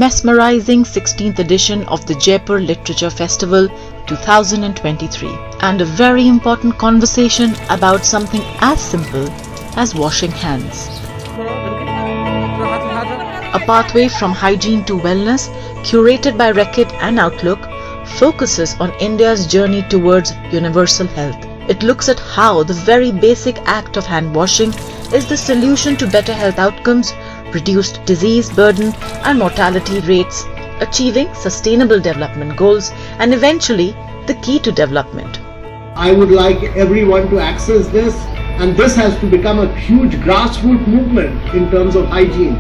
mesmerizing 16th edition of the Jaipur Literature Festival 2023, and a very important conversation about something as simple as washing hands. A Pathway from Hygiene to Wellness, curated by Reckitt and Outlook, focuses on India's journey towards universal health. It looks at how the very basic act of hand washing is the solution to better health outcomes, reduced disease burden and mortality rates, achieving sustainable development goals, and eventually the key to development. I would like everyone to access this, and this has to become a huge grassroots movement in terms of hygiene,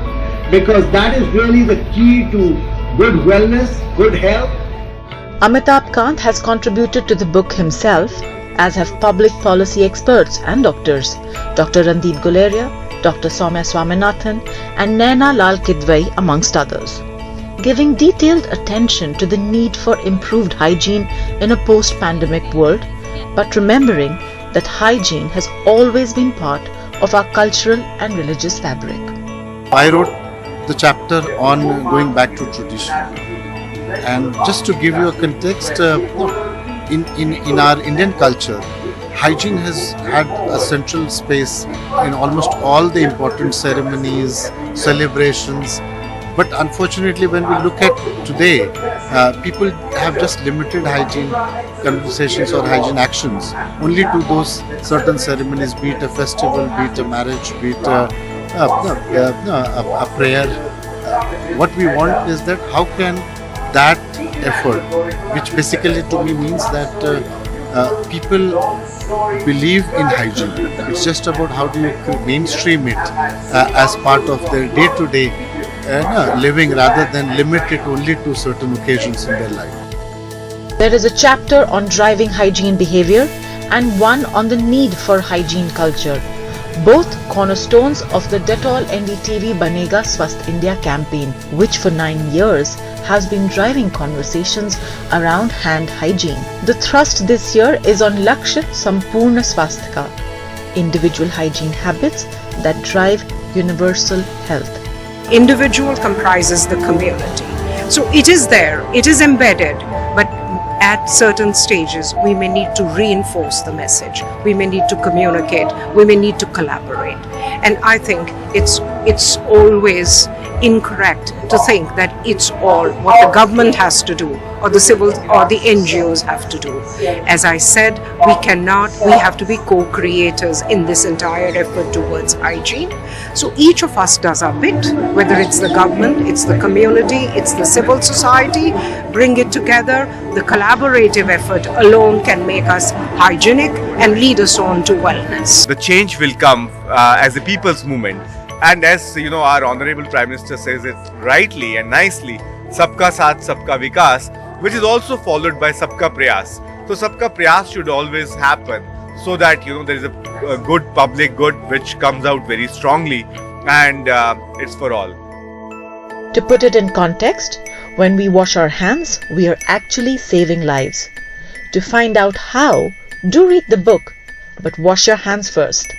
because that is really the key to good wellness, good health. Amitabh Kant has contributed to the book himself, as have public policy experts and doctors, Dr. Randeep Guleria, Dr. Soumya Swaminathan and Naina Lal Kidwai amongst others, giving detailed attention to the need for improved hygiene in a post-pandemic world, but remembering that hygiene has always been part of our cultural and religious fabric. I wrote the chapter on going back to tradition, and just to give you a context, in our Indian culture, hygiene has had a central space in almost all the important ceremonies, celebrations. But unfortunately, when we look at today, people have just limited hygiene conversations or hygiene actions only to those certain ceremonies, be it a festival, be it a marriage, be it a prayer. What we want is that how can that effort, which basically to me means that people believe in hygiene. It's just about how do you mainstream it as part of their day-to-day living rather than limit it only to certain occasions in their life. There is a chapter on driving hygiene behavior and one on the need for hygiene culture, both cornerstones of the Dettol NDTV Banega Swasth India campaign, which for 9 years has been driving conversations around hand hygiene. The thrust this year is on Lakshya Sampurna Swasthka, individual hygiene habits that drive universal health. Individual comprises the community. So it is there, it is embedded, but at certain stages we may need to reinforce the message, we may need to communicate, we may need to collaborate. And I think it's always incorrect to think that it's all what the government has to do or the civil or the NGOs have to do. As I said, we have to be co-creators in this entire effort towards hygiene. So each of us does our bit, whether it's the government, it's the community, it's the civil society, bring it together. The collaborative effort alone can make us hygienic and lead us on to wellness. The change will come as a people's movement. And as you know, our Honorable Prime Minister says it rightly and nicely, Sabka Saath, Sabka Vikas, which is also followed by Sabka Prayas. So Sabka Prayas should always happen so that there is a good public good which comes out very strongly, and it's for all. To put it in context, when we wash our hands, we are actually saving lives. To find out how, do read the book, but wash your hands first.